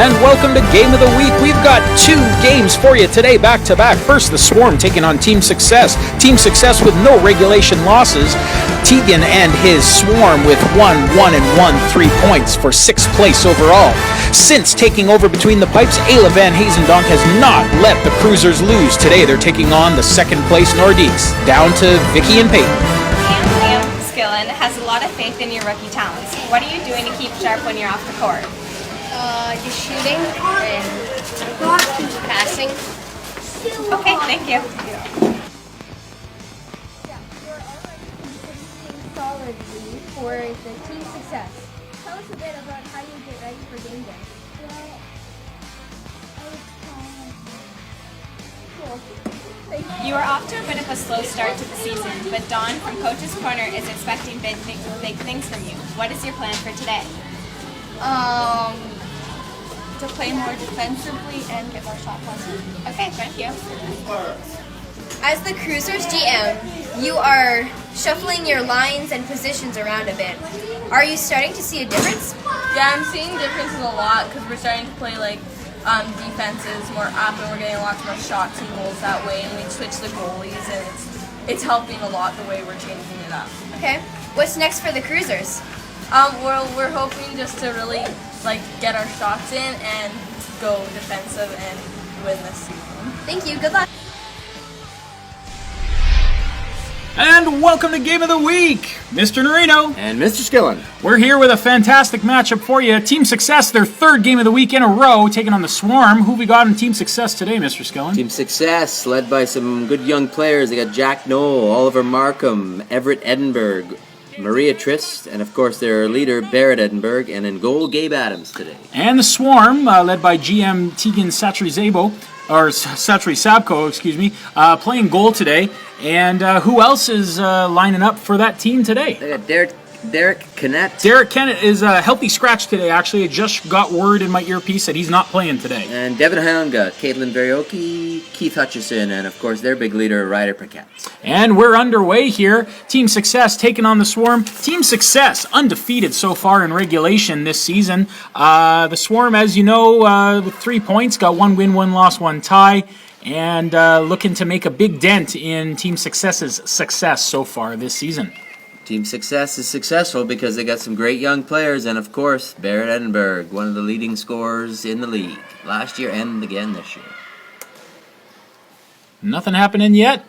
And welcome to Game of the Week. We've got two games for you today, back-to-back. First, the Swarm taking on Team Success. Team Success with no regulation losses. Tegan and his Swarm with 1-1 and 1, 3 points for 6th place overall. Since taking over between the pipes, Ayla Van Hazendonk has not let the Cruisers lose. Today, they're taking on the 2nd place Nordiques. Down to Vicky and Peyton. Sam Skillen has a lot of faith in your rookie talents. What are you doing to keep sharp when you're off the court? Just shooting and passing. Okay, thank you. You're already competing solidly for the team success. Tell us a bit about how you get ready for game day. You are off to a bit of a slow start to the season, but Dawn from Coach's Corner is expecting big things from you. What is your plan for today? To play more defensively and get more shot classes. Okay, thank you. As the Cruisers GM, you are shuffling your lines and positions around a bit. Are you starting to see a difference? Yeah, I'm seeing differences a lot because we're starting to play like defenses more up, and we're getting lots more shots and goals that way. And we switch the goalies, and it's helping a lot the way we're changing it up. Okay. What's next for the Cruisers? We're hoping just to really get our shots in and go defensive and win this season. Thank you. Good luck. And welcome to Game of the Week, Mr. Norino. And Mr. Skillen. We're here with a fantastic matchup for you. Team Success, their 3rd game of the week in a row, taking on the Swarm. Who we got in Team Success today, Mr. Skillen? Team Success, led by some good young players. They got Jack Knoll, Oliver Markham, Everett Edinburgh, Maria Trist, and of course their leader, Barrett Edinburgh, and in goal, Gabe Adams today. And the Swarm, led by GM Tegan Satry-Sabko, playing goal today. And who else is lining up for that team today? They got Derek Kennett. Derek Kennett is a healthy scratch today, actually. I just got word in my earpiece that he's not playing today. And Devin Hanga, Caitlin Varioki, Keith Hutchison, and of course their big leader, Ryder Paquette. And we're underway here. Team Success taking on the Swarm. Team Success undefeated so far in regulation this season. The Swarm, as you know, with 3 points, got 1 win, 1 loss, 1 tie. And looking to make a big dent in Team Success's success so far this season. Team Success is successful because they got some great young players, and of course, Barrett Edinburgh, one of the leading scorers in the league last year and again this year. Nothing happening yet.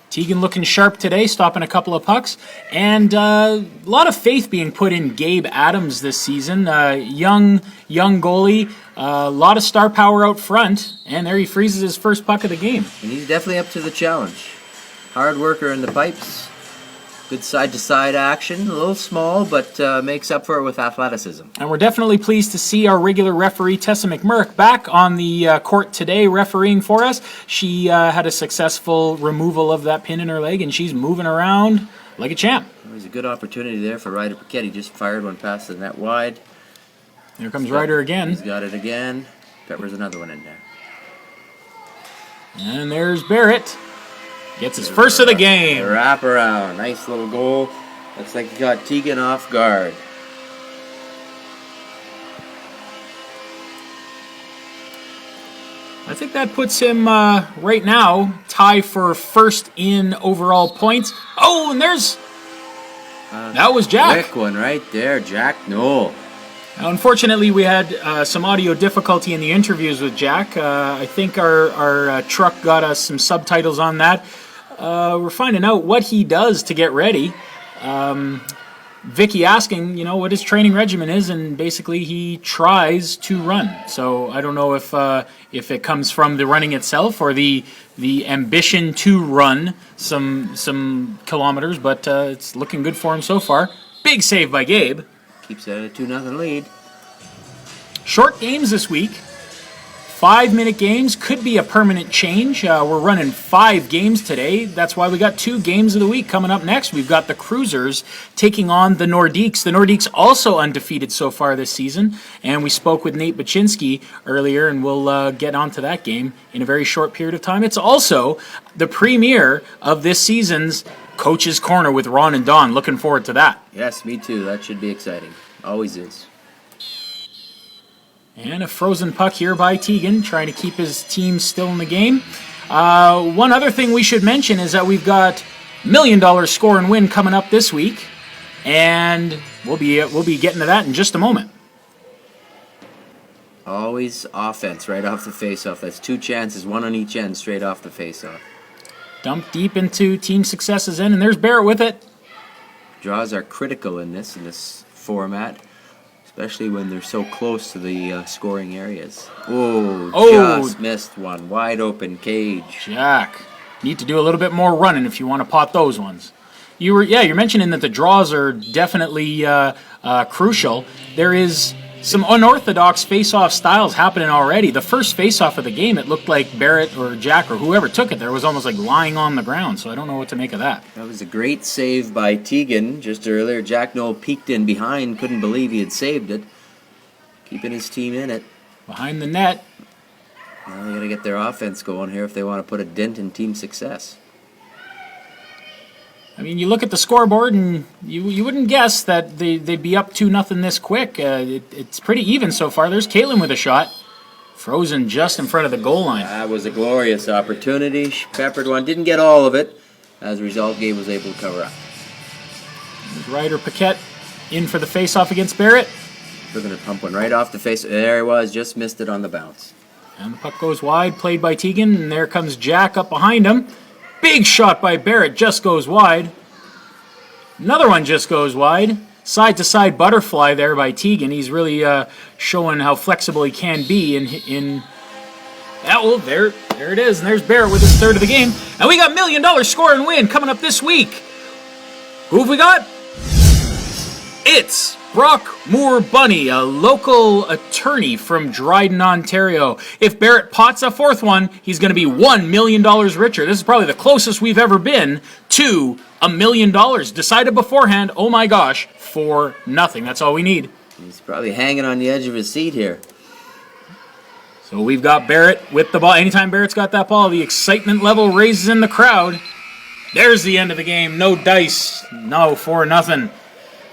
Tegan looking sharp today, stopping a couple of pucks. And a lot of faith being put in Gabe Adams this season. Young goalie, a lot of star power out front. And there he freezes his first puck of the game. And he's definitely up to the challenge. Hard worker in the pipes. Good side-to-side action. A little small, but makes up for it with athleticism. And we're definitely pleased to see our regular referee, Tessa McMurrick, back on the court today refereeing for us. She had a successful removal of that pin in her leg, and she's moving around like a champ. There's a good opportunity there for Ryder Paquette. He just fired one past the net wide. Here comes Ryder again. He's got it again. Peppers another one in there. And there's Barrett. Gets his first of the game. Wrap around. Nice little goal. Looks like he got Tegan off guard. I think that puts him right now tie for 1st in overall points. Oh, and there's... that was Jack. Quick one right there. Jack Knoll. Now, unfortunately, we had some audio difficulty in the interviews with Jack. I think our truck got us some subtitles on that. We're finding out what he does to get ready. Vicky asking, what his training regimen is, and basically he tries to run. So I don't know if it comes from the running itself or the ambition to run some kilometers, but it's looking good for him so far. Big save by Gabe. Keeps it at a 2-0 lead. Short games this week. 5-minute games could be a permanent change. We're running 5 games today. That's why we got 2 games of the week coming up next. We've got the Cruisers taking on the Nordiques. The Nordiques also undefeated so far this season. And we spoke with Nate Baczynski earlier, and we'll get onto that game in a very short period of time. It's also the premiere of this season's Coach's Corner with Ron and Don. Looking forward to that. Yes, me too. That should be exciting. Always is. And a frozen puck here by Teagan, trying to keep his team still in the game. One other thing we should mention is that we've got $1 million score and win coming up this week, and we'll be getting to that in just a moment. Always offense right off the faceoff. That's 2 chances, 1 on each end, straight off the faceoff. Dump deep into team successes end, and there's Barrett with it. Draws are critical in this format, especially when they're so close to the scoring areas. Just missed one. Wide open cage. Jack, need to do a little bit more running if you want to pot those ones. You're mentioning that the draws are definitely crucial. There is some unorthodox face-off styles happening already. The first face-off of the game, it looked like Barrett or Jack or whoever took it there was almost like lying on the ground, so I don't know what to make of that. That was a great save by Teagan just earlier. Jack Noel peeked in behind, couldn't believe he had saved it. Keeping his team in it. Behind the net. Now they got to get their offense going here if they want to put a dent in team success. I mean, you look at the scoreboard, and you wouldn't guess that they'd be up 2-0 this quick. It's pretty even so far. There's Caitlin with a shot. Frozen just in front of the goal line. That was a glorious opportunity. She peppered one. Didn't get all of it. As a result, Gabe was able to cover up. Ryder Paquette in for the face-off against Barrett. They're going to pump one right off the face. There he was. Just missed it on the bounce. And the puck goes wide, played by Teagan, and there comes Jack up behind him. Big shot by Barrett, just goes wide. Another one just goes wide. Side-to-side butterfly there by Teagan. He's really showing how flexible he can be in well, there it is. And there's Barrett with his third of the game. And we got $1 million score and win coming up this week. Who have we got? It's Brock Moore Bunny, a local attorney from Dryden, Ontario. If Barrett pots a fourth one, he's going to be $1 million richer. This is probably the closest we've ever been to $1 million. Decided beforehand, oh my gosh, for nothing. That's all we need. He's probably hanging on the edge of his seat here. So we've got Barrett with the ball. Anytime Barrett's got that ball, the excitement level raises in the crowd. There's the end of the game. No dice. No, 4-0.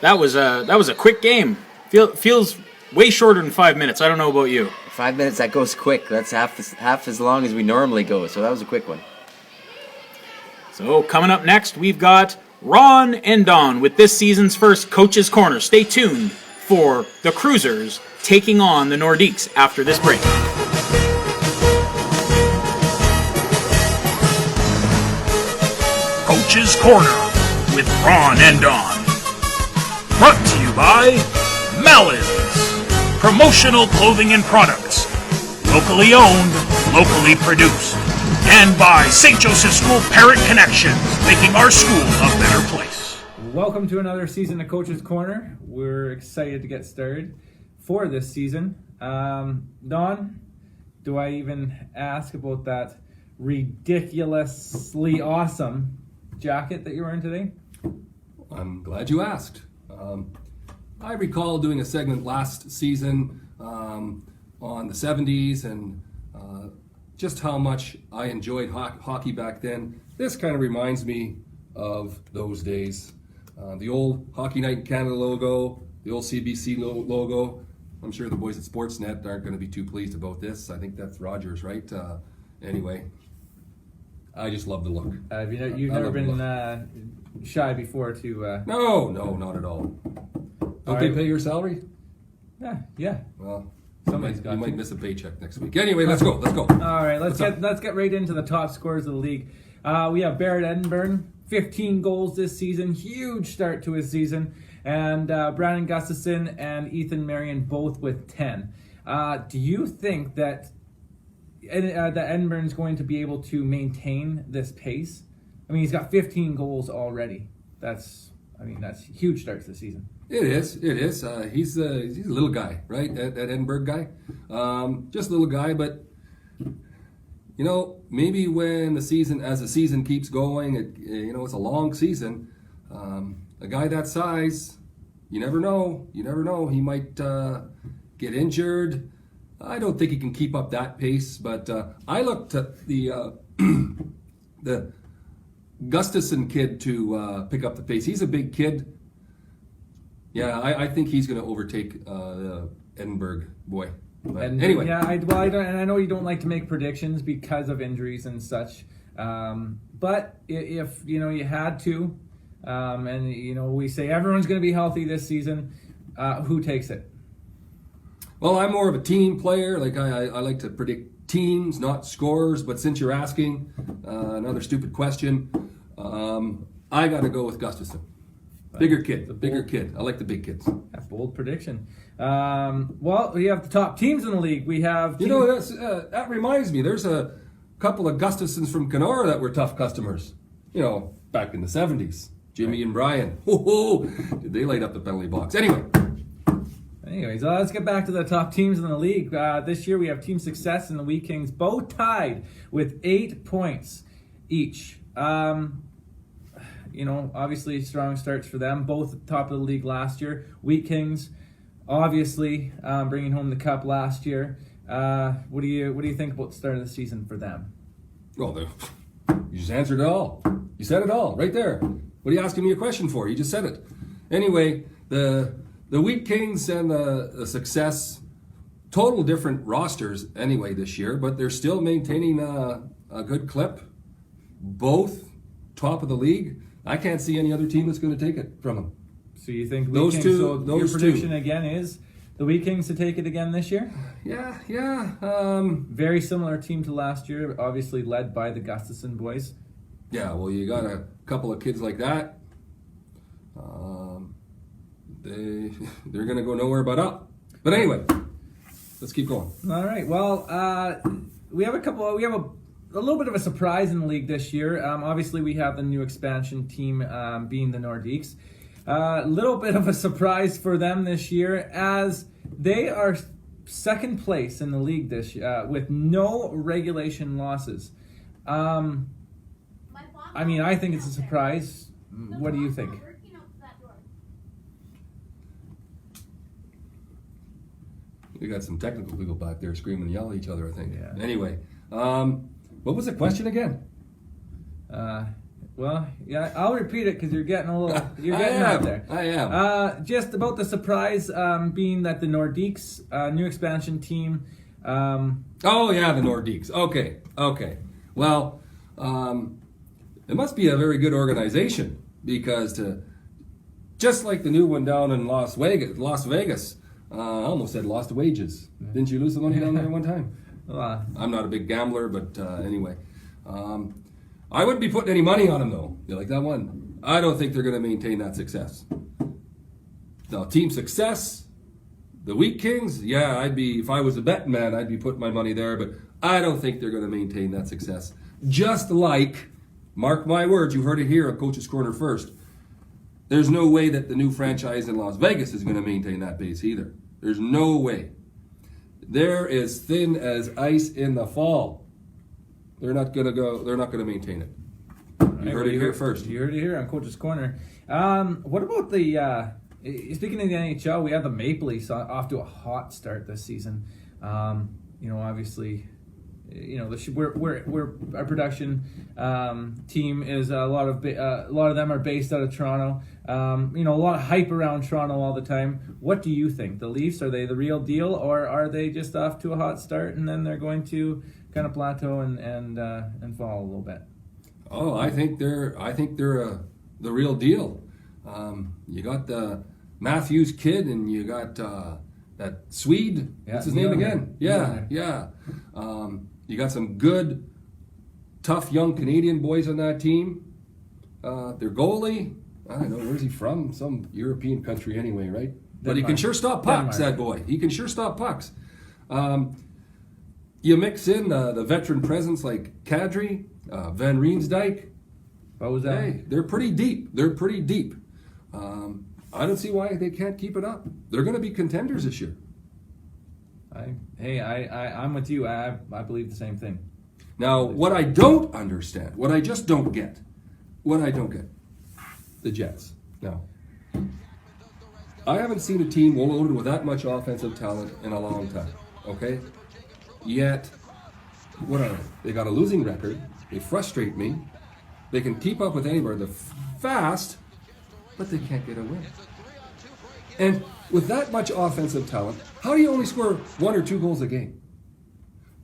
That was a quick game. Feels way shorter than 5 minutes. I don't know about you. 5 minutes, that goes quick. That's half as long as we normally go, so that was a quick one. So coming up next, we've got Ron and Don with this season's first Coach's Corner. Stay tuned for the Cruisers taking on the Nordiques after this break. Coach's Corner with Ron and Don. Brought to you by Mellons. Promotional clothing and products. Locally owned, locally produced. And by St. Joseph School Parent Connections, making our school a better place. Welcome to another season of Coach's Corner. We're excited to get started for this season. Don, do I even ask about that ridiculously awesome jacket that you're wearing today? I'm glad you asked. I recall doing a segment last season on the 70s and just how much I enjoyed hockey back then. This kind of reminds me of those days. The old Hockey Night in Canada logo, the old CBC logo. I'm sure the boys at Sportsnet aren't going to be too pleased about this. I think that's Rogers, right? Anyway, I just love the look. You've never been shy before to... No, not at all. Don't they pay your salary? Yeah. Well, Somebody's got you to. might miss a paycheck next week. Anyway, let's go. All right, let's get right into the top scorers of the league. We have Barrett Edinburgh, 15 goals this season, huge start to his season, and Brandon Gustafson and Ethan Marion both with 10. Do you think that Edinburgh is going to be able to maintain this pace? I mean, he's got 15 goals already. That's huge start to the season. It is. He's a little guy, right? That Edinburgh guy. Just a little guy, but maybe when the season keeps going, it's a long season. A guy that size, you never know. He might get injured. I don't think he can keep up that pace, but I looked at the Gustafson kid to pick up the pace. He's a big kid. Yeah, I think he's going to overtake the Edinburgh boy. But And anyway, yeah, I don't, and I know you don't like to make predictions because of injuries and such. But if you had to, and we say everyone's going to be healthy this season, who takes it? well, I'm more of a team player. Like I like to predict teams, not scores. But since you're asking another stupid question, I got to go with Gustafson. Bigger kid. I like the big kids. That's a bold prediction. Well, we have the top teams in the league. We have That reminds me. There's a couple of Gustafsons from Kenora that were tough customers. Back in the 70s. Jimmy and Brian. Did they light up the penalty box? Anyways, let's get back to the top teams in the league. This year we have Team Success and the Wheat Kings both tied with 8 points each. Obviously strong starts for them. Both at the top of the league last year. Wheat Kings, obviously bringing home the cup last year. What do you think about the start of the season for them? Well, you just answered it all. You said it all right there. What are you asking me a question for? You just said it. Anyway, the Wheat Kings and the Success, total different rosters anyway this year, but they're still maintaining a good clip. Both top of the league. I can't see any other team that's going to take it from them. So you think Wheat Those Kings, two- so those your prediction two. again is the Wheat Kings to take it again this year? Yeah. Very similar team to last year, obviously led by the Gustafson boys. Yeah, well, you got a couple of kids like that. They're going to go nowhere but up. But anyway, let's keep going. All right. Well, we have a little bit of a surprise in the league this year. Obviously, we have the new expansion team being the Nordiques. A little bit of a surprise for them this year as they are second place in the league this year with no regulation losses. I think it's a surprise. What do you think? We got some technical people back there screaming and yelling at each other, I think. Yeah. Anyway, what was the question again? Well, yeah, I'll repeat it because you're getting out there. I am. Just about the surprise being that the Nordiques new expansion team. Oh, yeah, the Nordiques. Okay. Well, it must be a very good organization because just like the new one down in Las Vegas, I almost said lost wages. Didn't you lose the money down there one time? I'm not a big gambler, but anyway. I wouldn't be putting any money on them, though. You like that one? I don't think they're going to maintain that success. Now, Team Success, the Wheat Kings, if I was a betting man, I'd be putting my money there, but I don't think they're going to maintain that success. Just like, mark my words, you heard it here on Coach's Corner first, there's no way that the new franchise in Las Vegas is going to maintain that pace either. There's no way. They're as thin as ice in the fall. They're not going to maintain it. You heard it here first. You heard it here on Coach's Corner. What about the speaking of the NHL, we have the Maple Leafs off to a hot start this season. Obviously, we're our production team is a lot of them are based out of Toronto. A lot of hype around Toronto all the time. What do you think? The Leafs, are they the real deal, or are they just off to a hot start and then they're going to kind of plateau and fall a little bit? Oh, I think they're the real deal. You got the Matthews kid, and you got that Swede. What's his name again? Yeah. You got some good, tough young Canadian boys on that team. Their goalie, I don't know, where's he from? Some European country anyway, right? But he can sure stop pucks, that boy. He can sure stop pucks. You mix in the veteran presence like Kadri, Van Riensdijk. What was that? Hey, they're pretty deep. I don't see why they can't keep it up. They're going to be contenders this year. I'm with you. I believe the same thing. Now, what I don't understand, what I don't get, the Jets. Now, I haven't seen a team loaded with that much offensive talent in a long time, okay? Yet, what are they? They got a losing record. They frustrate me. They can keep up with anybody. They're fast, but they can't get a win. And with that much offensive talent, how do you only score 1 or 2 goals a game?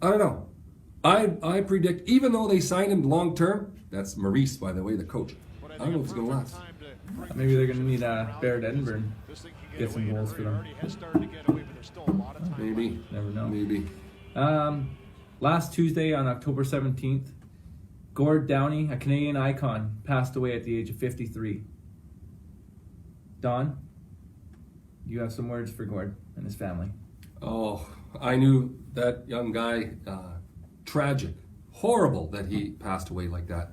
I don't know. I predict, even though they signed him long term, that's Maurice, by the way, the coach. I don't know if it's going to last. Maybe they're going to need Barrett Edinburgh get some goals for them. Maybe. Never know. Maybe. Last Tuesday on October 17th, Gord Downey, a Canadian icon, passed away at the age of 53. Don, you have some words for Gord and his family. Oh, I knew that young guy, tragic, horrible that he passed away like that.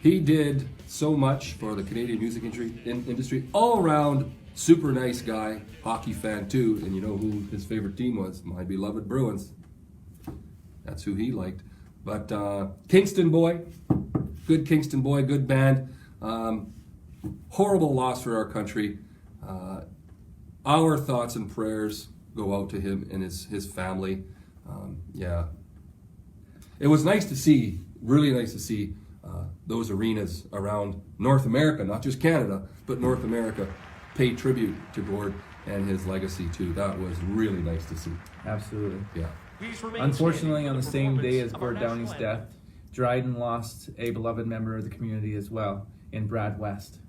He did so much for the Canadian music industry, all around, super nice guy, hockey fan too, and you know who his favorite team was? My beloved Bruins. That's who he liked. But Kingston boy, good band. Horrible loss for our country. Our thoughts and prayers go out to him and his family. Yeah. It was nice to see, really nice to see those arenas around North America, not just Canada, but North America, pay tribute to Gord and his legacy too. That was really nice to see. Absolutely. Yeah. Unfortunately, on the same day as Gord Downey's death, Dryden lost a beloved member of the community as well, in Brad West.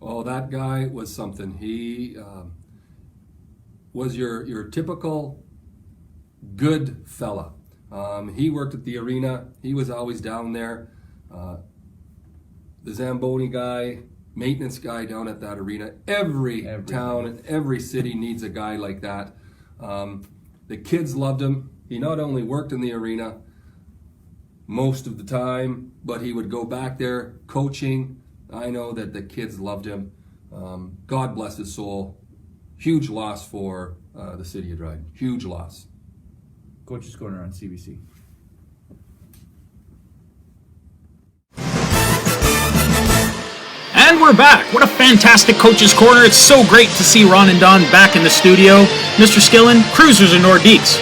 Oh, that guy was something. He was your typical good fella. He worked at the arena. He was always down there. The Zamboni guy, maintenance guy down at that arena. Every town and every city needs a guy like that. The kids loved him. He not only worked in the arena most of the time, but he would go back there coaching. I know that the kids loved him. God bless his soul. Huge loss for the city of Dryden. Huge loss. Coach's Corner on CBC. And we're back. What a fantastic Coach's Corner. It's so great to see Ron and Don back in the studio. Mr. Skillen, Cruisers and Nordiques.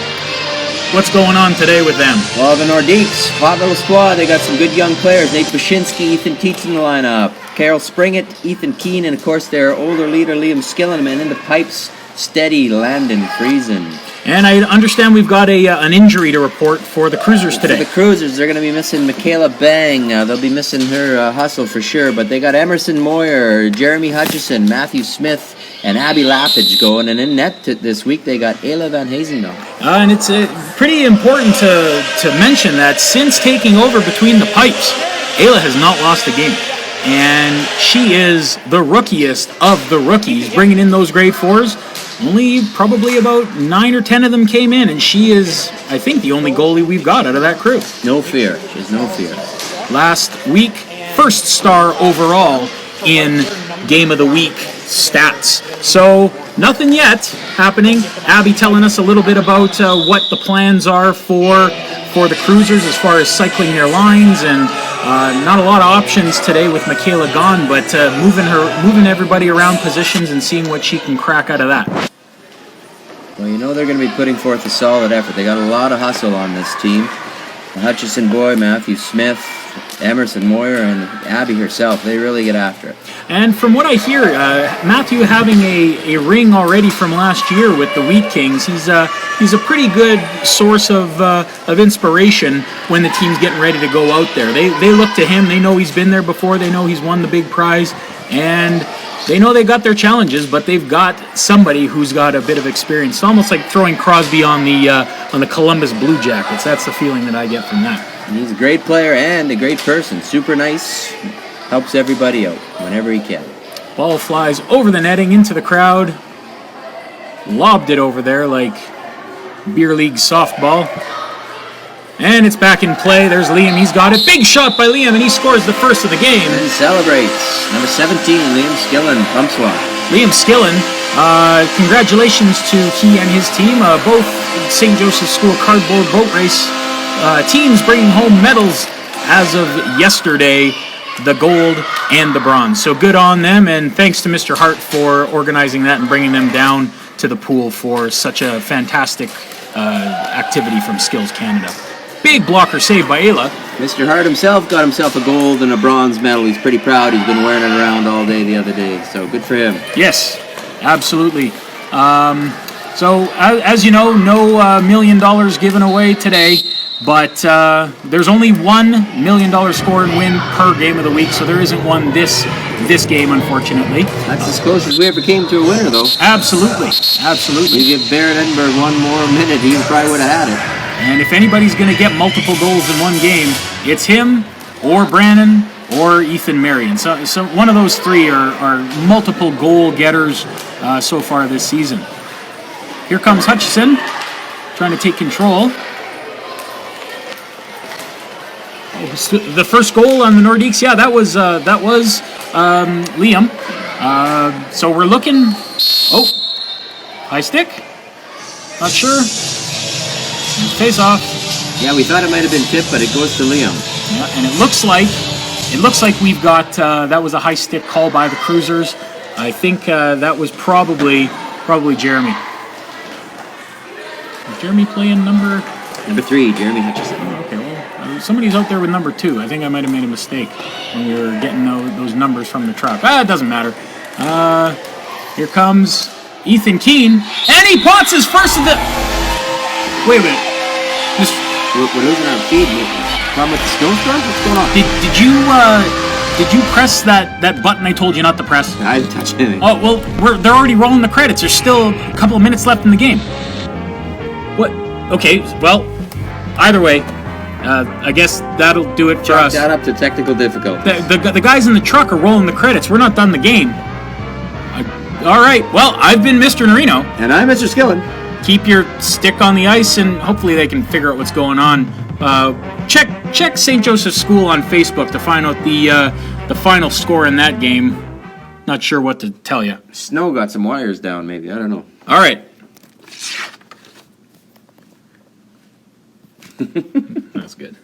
What's going on today with them? Well, the Nordiques, hot little squad. They got some good young players. Nate Bashinsky, Ethan Teets in the lineup. Carol Springett, Ethan Keane, and of course their older leader, Liam Skillen. And in the pipes, steady Landon Friesen. And I understand we've got an injury to report for the Cruisers today. For the Cruisers, they're going to be missing Michaela Bang. They'll be missing her hustle for sure. But they got Emerson Moyer, Jeremy Hutchison, Matthew Smith, and Abby Lappage going. And in net this week, they got Ayla Van Hazendonk. And it's pretty important to mention that since taking over between the pipes, Ayla has not lost a game. And she is the rookiest of the rookies, bringing in those grade 4s. Only probably about 9 or 10 of them came in, and she is, I think, the only goalie we've got out of that crew. No fear. She has no fear. Last week, first star overall in Game of the Week stats. So, nothing yet happening. Abby telling us a little bit about what the plans are for the Cruisers as far as cycling their lines, and not a lot of options today with Michaela gone, but moving everybody around positions and seeing what she can crack out of that. Well, you know they're going to be putting forth a solid effort. They got a lot of hustle on this team. The Hutchison boy, Matthew Smith, Emerson Moyer, and Abby herself, they really get after it. And from what I hear, Matthew having a ring already from last year with the Wheat Kings, he's a pretty good source of inspiration when the team's getting ready to go out there. They look to him. They know he's been there before. They know he's won the big prize, and they know they got their challenges, but they've got somebody who's got a bit of experience. It's almost like throwing Crosby on the Columbus Blue Jackets. That's the feeling that I get from that. He's a great player and a great person. Super nice. Helps everybody out whenever he can. Ball flies over the netting into the crowd. Lobbed it over there like beer league softball. And it's back in play. There's Liam. He's got it. Big shot by Liam, and he scores the first of the game. And celebrates. Number 17, Liam Skillen, pump swap. Liam Skillen, congratulations to he and his team. Both St. Joseph's School cardboard boat race teams bringing home medals as of yesterday, the gold and the bronze. So good on them, and thanks to Mr. Hart for organizing that and bringing them down to the pool for such a fantastic activity from Skills Canada. Big blocker save by Ayla. Mr. Hart himself got himself a gold and a bronze medal. He's pretty proud. He's been wearing it around all day the other day, so good for him. Yes, absolutely. So, as you know, no $1 million given away today, but there's only $1 million score and win per game of the week, so there isn't one this game, unfortunately. That's as close as we ever came to a winner, though. Absolutely, absolutely. You give Barrett Edinburgh one more minute, he probably would have had it. And if anybody's going to get multiple goals in one game, it's him or Brannon or Ethan Marion. So one of those three are multiple goal getters so far this season. Here comes Hutchison, trying to take control. Oh, the first goal on the Nordiques, yeah, that was Liam. So we're looking. Oh, high stick. Not sure. Face off. Yeah, we thought it might have been tipped, but it goes to Liam. Yeah, and it looks like we've got that was a high stick call by the Cruisers. I think that was probably Jeremy. Is Jeremy playing number 3? Jeremy Hutchison. Oh, okay, well, somebody's out there with number 2. I think I might have made a mistake when we were getting those numbers from the truck. It doesn't matter. Here comes Ethan Keane, and he pots his first of the. Wait a minute. We're losing our feed. Problem with the snowstorm? What's going on? Did you press that button I told you not to press? I didn't touch anything. Oh well, they're already rolling the credits. There's still a couple of minutes left in the game. What? Okay, well, either way, I guess that'll do it for Chalk us. that up to technical difficulty. The guys in the truck are rolling the credits. We're not done the game. All right. Well, I've been Mr. Norino. And I'm Mr. Skillen. Keep your stick on the ice, and hopefully they can figure out what's going on. Check St. Joseph's School on Facebook to find out the final score in that game. Not sure what to tell you. Snow got some wires down, maybe. I don't know. All right. That's good.